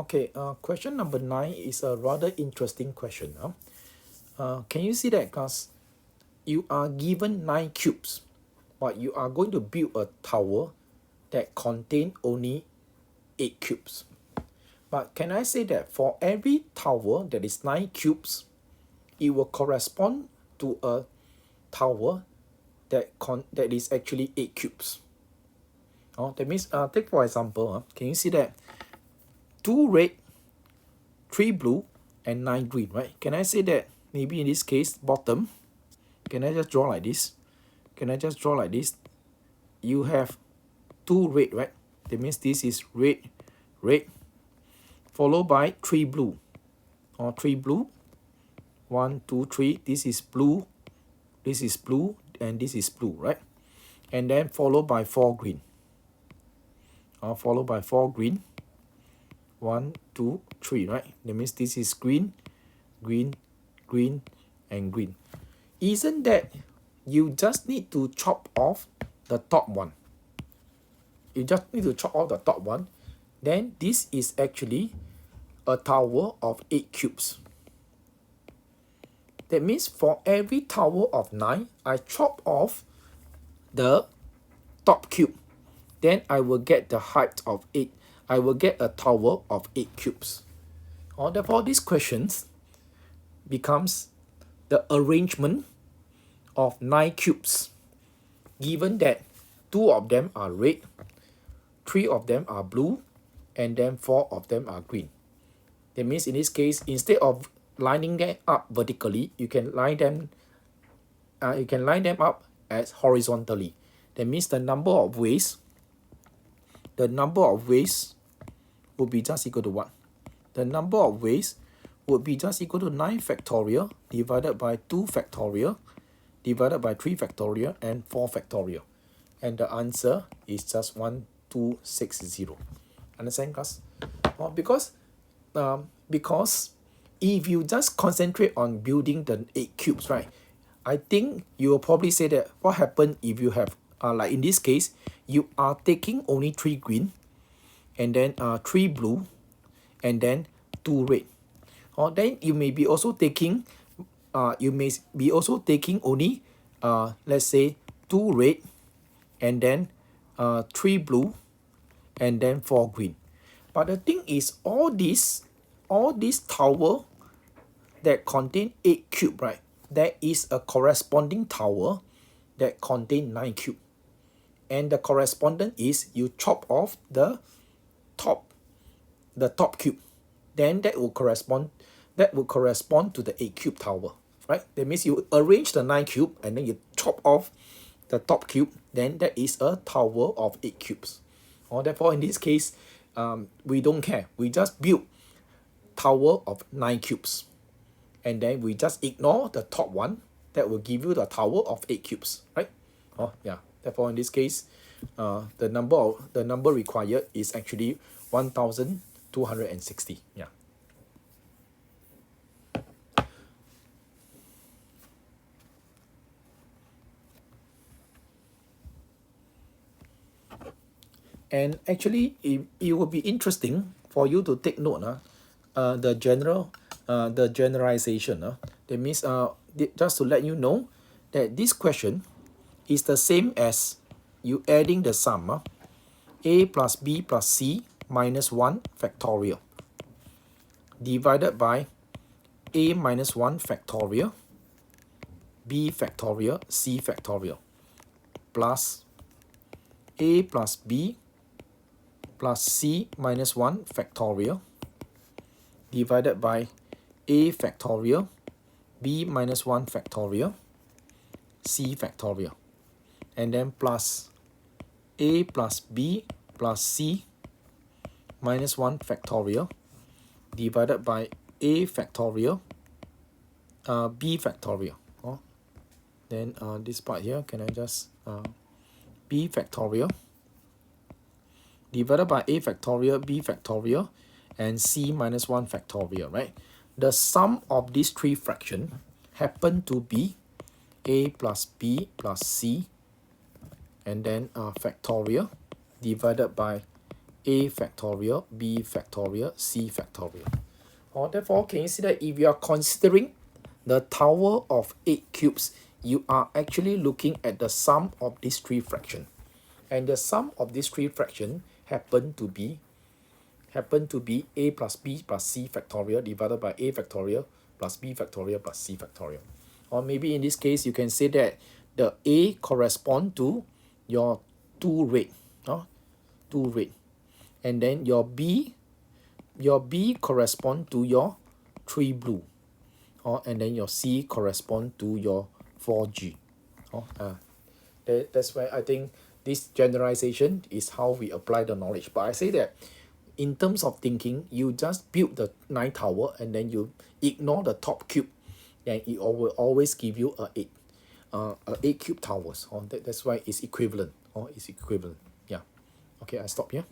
Okay, question number 9 is a rather interesting question. Can you see that, class? You are given 9 cubes, but you are going to build a tower that contain only 8 cubes. But can I say that for every tower that is 9 cubes, it will correspond to a tower that is actually 8 cubes. That means, take for example, can you see that 2 red, 3 blue, and 9 green, right? Can I say that maybe in this case, bottom, can I just draw like this? Can I just draw like this? You have 2 red, right? That means this is red, red, followed by 3 blue, or 3 blue. 1, 2, 3. This is blue, and this is blue, right? And then followed by 4 green. Followed by 4 green. 1, 2, 3, right? That means this is green, green, green, and green. Isn't that you just need to chop off the top one? You just need to chop off the top one. Then this is actually a tower of 8 cubes. That means for every tower of 9, I chop off the top cube. Then I will get the height of 8. I will get a tower of 8 cubes. Therefore, these questions becomes the arrangement of 9 cubes, given that 2 of them are red, 3 of them are blue, and then 4 of them are green. That means in this case, instead of lining them up vertically, you can line them up as horizontally. That means the number of ways would be just equal to what? The number of ways would be just equal to 9 factorial divided by 2 factorial divided by 3 factorial and 4 factorial. And the answer is just 1260. Understand, class? Because if you just concentrate on building the 8 cubes, right? I think you will probably say that what happened if you have, like in this case, you are taking only 3 green, and then 3 blue, and then 2 red. Then you may be also taking only let's say 2 red, and then 3 blue, and then 4 green. But the thing is, all these tower that contain 8 cube, right? There is a corresponding tower that contain 9 cube. And the correspondent is you chop off the top cube. Then that will correspond to the 8 cube tower, right? That means you arrange the 9 cube and then you chop off the top cube. Then that is a tower of 8 cubes. Therefore, in this case, we don't care. We just build tower of 9 cubes. And then we just ignore the top one. That will give you the tower of 8 cubes, right? Yeah. Therefore, in this case, the number required is actually 1260. Yeah. And actually, it will be interesting for you to take note the generalization. That means just to let you know that this question is the same as you adding the sum a plus b plus c minus 1 factorial divided by a minus 1 factorial, b factorial, c factorial, plus a plus b plus c minus 1 factorial divided by a factorial, b minus 1 factorial, c factorial, and then plus a plus b plus c minus 1 factorial divided by a factorial, b factorial. Then this part here, can I just b factorial divided by a factorial, b factorial, and c minus 1 factorial, right? The sum of these 3 fractions happen to be a plus b plus c, and then factorial divided by A factorial, B factorial, C factorial. Or therefore, can you see that if you are considering the tower of 8 cubes, you are actually looking at the sum of these three fractions. And the sum of these three fractions happen to be a plus b plus c factorial divided by a factorial plus b factorial plus c factorial. Or maybe in this case, you can say that the a correspond to your 2 red, 2 red, and then your b correspond to your 3 blue, and then your c correspond to your 4G. That's why I think this generalization is how we apply the knowledge. But I say that in terms of thinking, you just build the 9 tower and then you ignore the top cube, then it will always give you a 8 cube towers. That's why it's equivalent. It's equivalent. Yeah. Okay, I stop here.